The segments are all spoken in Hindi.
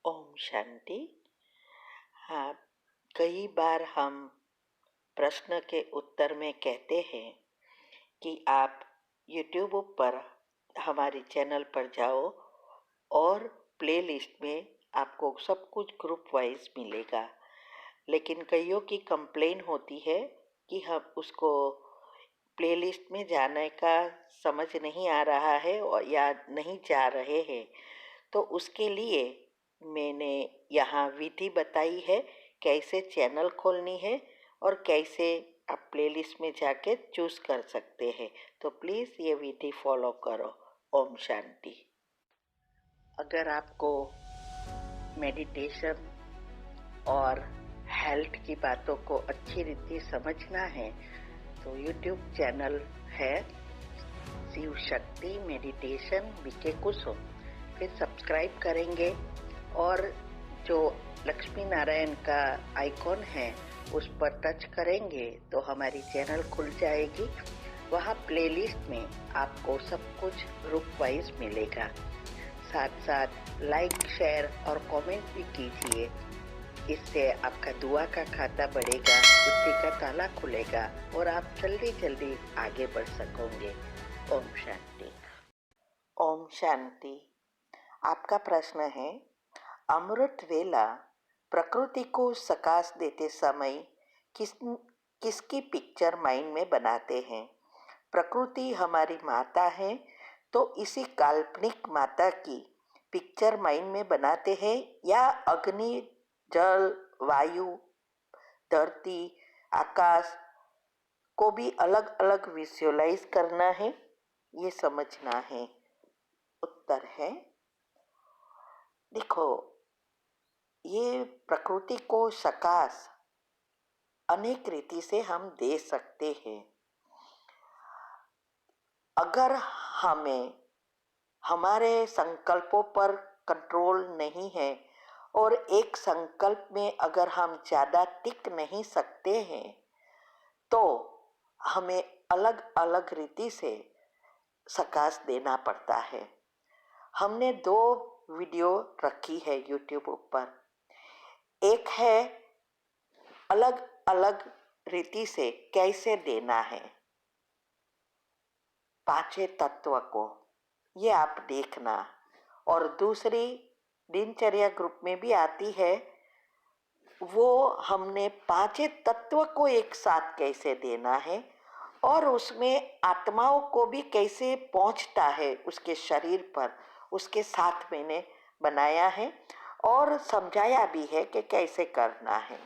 ओम शांति। हाँ, कई बार हम प्रश्न के उत्तर में कहते हैं कि आप YouTube पर हमारे चैनल पर जाओ और प्लेलिस्ट में आपको सब कुछ ग्रुप वाइज मिलेगा। लेकिन कईयों की कंप्लेन होती है कि हम उसको प्लेलिस्ट में जाने का समझ नहीं आ रहा है और या नहीं जा रहे हैं। तो उसके लिए मैंने यहाँ विधि बताई है कैसे चैनल खोलनी है और कैसे आप प्लेलिस्ट में जाके चूज़ कर सकते हैं। तो प्लीज़ ये विधि फॉलो करो। ओम शांति। अगर आपको मेडिटेशन और हेल्थ की बातों को अच्छी रीति समझना है तो यूट्यूब चैनल है शिव शक्ति मेडिटेशन बीके कुसुम। फिर सब्सक्राइब करेंगे और जो लक्ष्मी नारायण का आइकॉन है उस पर टच करेंगे तो हमारी चैनल खुल जाएगी। वहाँ प्लेलिस्ट में आपको सब कुछ ग्रुप वाइज मिलेगा। साथ साथ लाइक शेयर और कमेंट भी कीजिए। इससे आपका दुआ का खाता बढ़ेगा, बुद्धि का ताला खुलेगा और आप जल्दी जल्दी आगे बढ़ सकोगे। ओम शांति। ओम शांति। आपका प्रश्न है, अमृत वेला प्रकृति को सकाश देते समय किसकी पिक्चर माइंड में बनाते हैं? प्रकृति हमारी माता है तो इसी काल्पनिक माता की पिक्चर माइंड में बनाते हैं या अग्नि, जल, वायु, धरती, आकाश को भी अलग अलग विजुअलाइज करना है, ये समझना है। उत्तर है, देखो, ये प्रकृति को सकाश अनेक रीति से हम दे सकते हैं। अगर हमें हमारे संकल्पों पर कंट्रोल नहीं है और एक संकल्प में अगर हम ज़्यादा टिक नहीं सकते हैं तो हमें अलग अलग रीति से सकाश देना पड़ता है। हमने 2 वीडियो रखी है YouTube पर। एक है अलग अलग रीति से कैसे देना है 5 तत्व को, ये आप देखना। और दूसरी दिनचर्या ग्रुप में भी आती है, वो हमने 5 तत्व को एक साथ कैसे देना है और उसमें आत्माओं को भी कैसे पहुंचता है उसके शरीर पर, उसके साथ मैंने बनाया है और समझाया भी है कि कैसे करना है।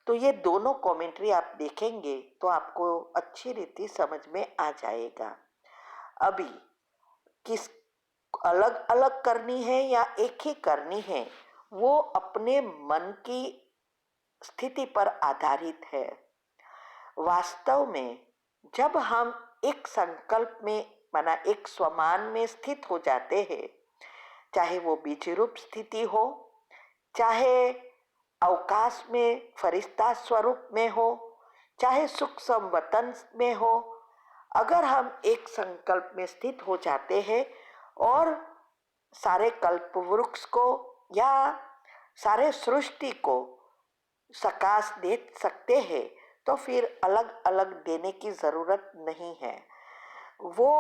तो ये दोनों कमेंट्री आप देखेंगे तो आपको अच्छी रीति समझ में आ जाएगा। अभी किस अलग अलग करनी है या एक ही करनी है वो अपने मन की स्थिति पर आधारित है। वास्तव में जब हम एक संकल्प में माना एक स्वमान में स्थित हो जाते हैं, चाहे वो बीज रूप स्थिति हो, चाहे अवकाश में फरिश्ता स्वरूप में हो, चाहे सूक्ष्म वतन में हो, अगर हम एक संकल्प में स्थित हो जाते हैं और सारे कल्प वृक्ष को या सारे सृष्टि को सकाश दे सकते हैं तो फिर अलग अलग देने की ज़रूरत नहीं है। वो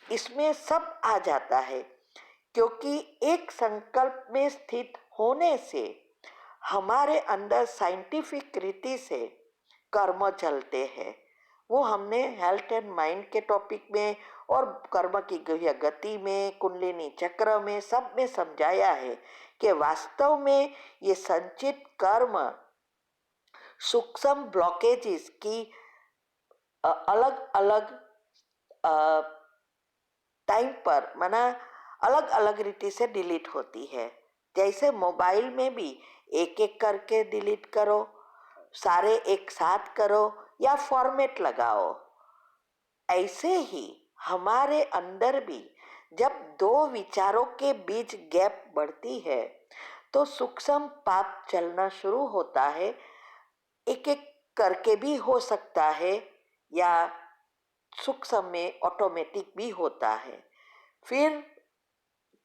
इसमें सब आ जाता है क्योंकि एक संकल्प में स्थित होने से हमारे अंदर साइंटिफिक रीति से कर्म चलते हैं। वो हमने हेल्थ एंड माइंड के टॉपिक में और कर्म की गति में, कुंडलिनी चक्र में, सब में समझाया है कि वास्तव में ये संचित कर्म सूक्ष्म ब्लॉकेजेस की अलग अलग टाइम पर माना अलग अलग रीति से डिलीट होती है। जैसे मोबाइल में भी एक एक करके डिलीट करो, सारे एक साथ करो या फॉर्मेट लगाओ, ऐसे ही हमारे अंदर भी जब 2 विचारों के बीच गैप बढ़ती है तो सूक्ष्म पाप चलना शुरू होता है। एक एक करके भी हो सकता है या सूक्ष्म में ऑटोमेटिक भी होता है। फिर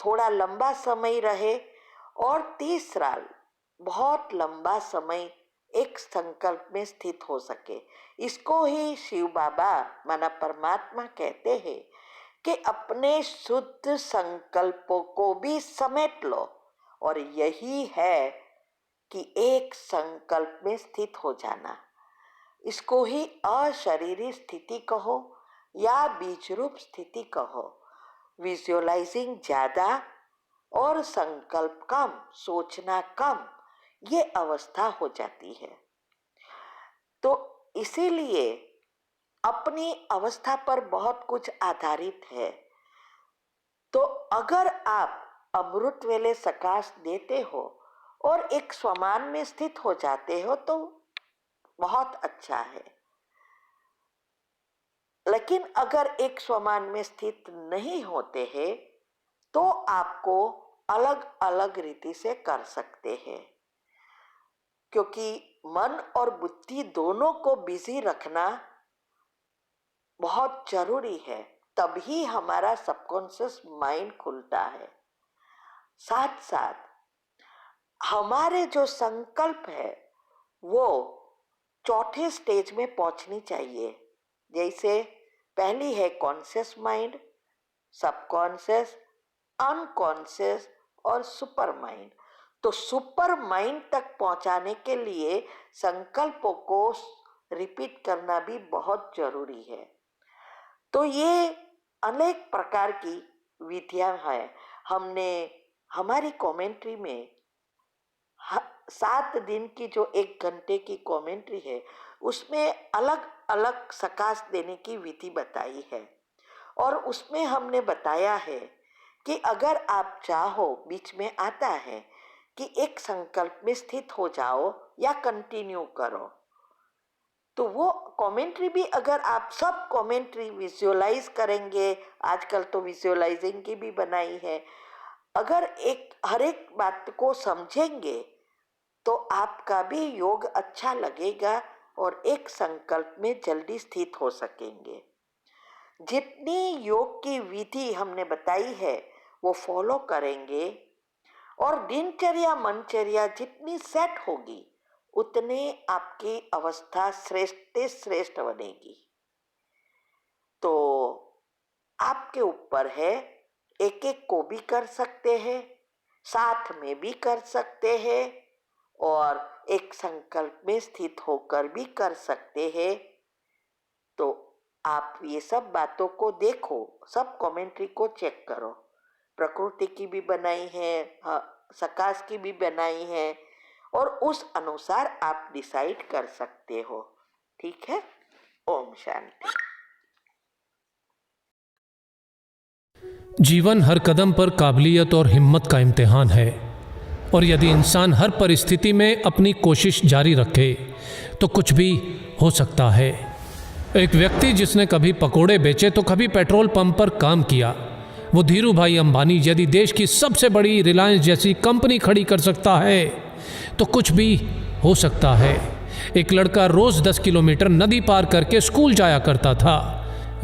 थोड़ा लंबा समय रहे और तीसरा, बहुत लंबा समय एक संकल्प में स्थित हो सके। इसको ही शिव बाबा माना परमात्मा कहते हैं कि अपने शुद्ध संकल्पों को भी समेट लो, और यही है कि एक संकल्प में स्थित हो जाना। इसको ही अशरीरी स्थिति कहो या बीज रूप स्थिति कहो। विजुअलाइजिंग ज्यादा और संकल्प कम, सोचना कम, ये अवस्था हो जाती है। तो इसीलिए अपनी अवस्था पर बहुत कुछ आधारित है। तो अगर आप अमृत वेले सकाश देते हो और एक स्वमान में स्थित हो जाते हो तो बहुत अच्छा है। लेकिन अगर एक स्वमान में स्थित नहीं होते हैं तो आपको अलग अलग रीति से कर सकते हैं, क्योंकि मन और बुद्धि दोनों को बिजी रखना बहुत जरूरी है, तभी हमारा सबकॉन्शियस माइंड खुलता है। साथ साथ हमारे जो संकल्प है वो चौथे स्टेज में पहुंचनी चाहिए। जैसे पहली है कॉन्शियस माइंड, सबकॉन्शियस, अनकॉन्शियस और सुपर माइंड। तो सुपर माइंड तक पहुंचाने के लिए संकल्पों को रिपीट करना भी बहुत जरूरी है। तो ये अनेक प्रकार की विधियां हैं। हमने हमारी कमेंट्री में 7 दिन की जो 1 घंटे की कमेंट्री है उसमें अलग अलग सकाश देने की विधि बताई है, और उसमें हमने बताया है कि अगर आप चाहो, बीच में आता है कि एक संकल्प में स्थित हो जाओ या कंटिन्यू करो, तो वो कमेंट्री भी अगर आप सब कमेंट्री विजुअलाइज करेंगे, आजकल तो विजुअलाइजिंग की भी बनाई है, अगर हर एक बात को समझेंगे तो आपका भी योग अच्छा लगेगा और एक संकल्प में जल्दी स्थित हो सकेंगे। जितनी योग की विधि हमने बताई है वो फॉलो करेंगे और दिनचर्या मनचर्या जितनी सेट होगी उतने आपकी अवस्था श्रेष्ठ बनेगी। तो आपके ऊपर है, एक एक को भी कर सकते हैं, साथ में भी कर सकते हैं और एक संकल्प में स्थित होकर भी कर सकते हैं। तो आप ये सब बातों को देखो, सब कमेंट्री को चेक करो, प्रकृति की भी बनाई है, सकाश की भी बनाई है, और उस अनुसार आप डिसाइड कर सकते हो। ठीक है। ओम शांति। जीवन हर कदम पर काबिलियत और हिम्मत का इम्तिहान है, और यदि इंसान हर परिस्थिति में अपनी कोशिश जारी रखे तो कुछ भी हो सकता है। एक व्यक्ति जिसने कभी पकोड़े बेचे तो कभी पेट्रोल पंप पर काम किया, वो धीरू भाई अंबानी यदि देश की सबसे बड़ी रिलायंस जैसी कंपनी खड़ी कर सकता है तो कुछ भी हो सकता है। एक लड़का रोज़ 10 किलोमीटर नदी पार करके स्कूल जाया करता था,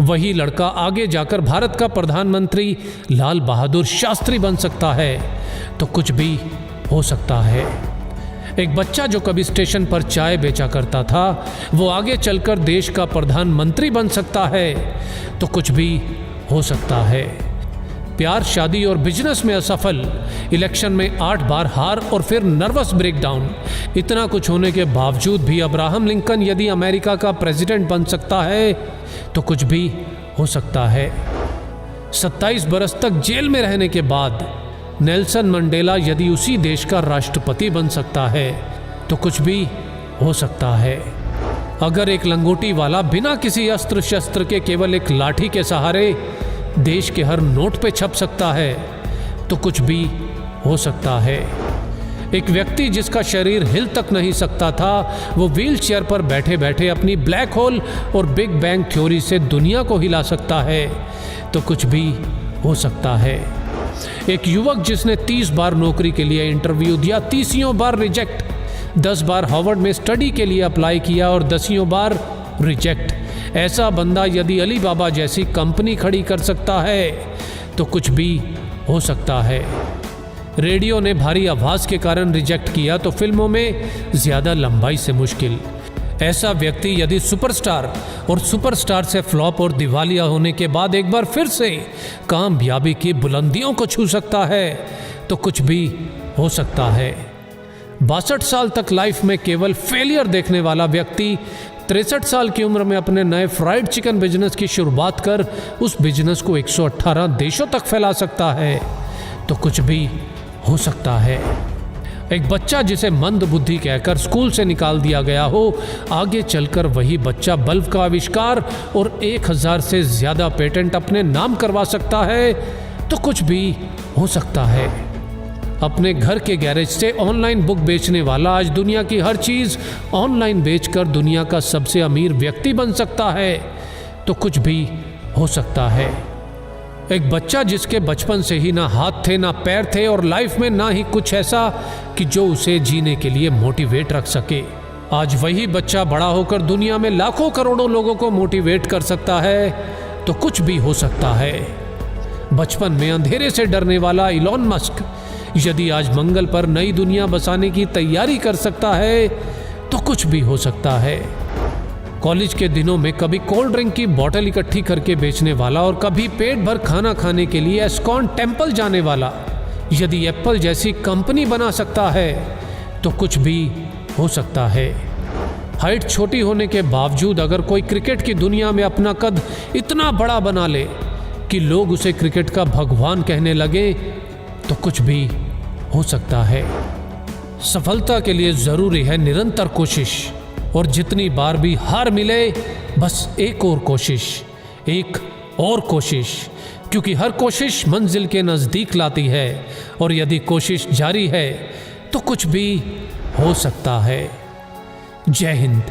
वही लड़का आगे जाकर भारत का प्रधानमंत्री लाल बहादुर शास्त्री बन सकता है। तो कुछ भी हो सकता है। एक बच्चा जो कभी स्टेशन पर चाय बेचा करता था वो आगे चलकर देश का प्रधानमंत्री बन सकता है। तो कुछ भी हो सकता है। प्यार, शादी और बिजनेस में असफल, इलेक्शन में 8 बार हार और फिर नर्वस ब्रेकडाउन, इतना कुछ होने के बावजूद भी अब्राहम लिंकन यदि अमेरिका का प्रेसिडेंट बन सकता है तो कुछ भी हो सकता है। 27 बरस तक जेल में रहने के बाद नेल्सन मंडेला यदि उसी देश का राष्ट्रपति बन सकता है तो कुछ भी हो सकता है। अगर एक लंगोटी वाला बिना किसी अस्त्र शस्त्र के केवल एक लाठी के सहारे देश के हर नोट पे छप सकता है तो कुछ भी हो सकता है। एक व्यक्ति जिसका शरीर हिल तक नहीं सकता था वो व्हील चेयर पर बैठे बैठे अपनी ब्लैक होल और बिग बैंग थ्योरी से दुनिया को हिला सकता है तो कुछ भी हो सकता है। एक युवक जिसने 30 बार नौकरी के लिए इंटरव्यू दिया, 30 बार रिजेक्ट, 10 बार हार्वर्ड में स्टडी के लिए अप्लाई किया और 10 बार रिजेक्ट, ऐसा बंदा यदि अली बाबा जैसी कंपनी खड़ी कर सकता है तो कुछ भी हो सकता है। रेडियो ने भारी आवाज के कारण रिजेक्ट किया तो फिल्मों में ज्यादा लंबाई से मुश्किल। ऐसा व्यक्ति यदि सुपरस्टार और सुपरस्टार से फ्लॉप और दिवालिया होने के बाद एक बार फिर से कामयाबी की बुलंदियों को छू सकता है तो कुछ भी हो सकता है। 62 साल तक लाइफ में केवल फेलियर देखने वाला व्यक्ति 63 साल की उम्र में अपने नए फ्राइड चिकन बिजनेस की शुरुआत कर उस बिजनेस को 118 देशों तक फैला सकता है तो कुछ भी हो सकता है। एक बच्चा जिसे मंद बुद्धि कहकर स्कूल से निकाल दिया गया हो, आगे चलकर वही बच्चा बल्ब का आविष्कार और 1000 से ज्यादा पेटेंट अपने नाम करवा सकता है तो कुछ भी हो सकता है। अपने घर के गैरेज से ऑनलाइन बुक बेचने वाला आज दुनिया की हर चीज ऑनलाइन बेचकर दुनिया का सबसे अमीर व्यक्ति बन सकता है तो कुछ भी हो सकता है। एक बच्चा जिसके बचपन से ही ना हाथ थे ना पैर थे और लाइफ में ना ही कुछ ऐसा कि जो उसे जीने के लिए मोटिवेट रख सके, आज वही बच्चा बड़ा होकर दुनिया में लाखों करोड़ों लोगों को मोटिवेट कर सकता है तो कुछ भी हो सकता है। बचपन में अंधेरे से डरने वाला इलॉन मस्क यदि आज मंगल पर नई दुनिया बसाने की तैयारी कर सकता है तो कुछ भी हो सकता है। कॉलेज के दिनों में कभी कोल्ड ड्रिंक की बोतल इकट्ठी करके बेचने वाला और कभी पेट भर खाना खाने के लिए एस्कॉन टेम्पल जाने वाला यदि एप्पल जैसी कंपनी बना सकता है तो कुछ भी हो सकता है। हाइट छोटी होने के बावजूद अगर कोई क्रिकेट की दुनिया में अपना कद इतना बड़ा बना ले कि लोग उसे क्रिकेट का भगवान कहने लगे तो कुछ भी हो सकता है। सफलता के लिए जरूरी है निरंतर कोशिश और जितनी बार भी हार मिले बस एक और कोशिश, एक और कोशिश, क्योंकि हर कोशिश मंजिल के नज़दीक लाती है और यदि कोशिश जारी है तो कुछ भी हो सकता है। जय हिंद।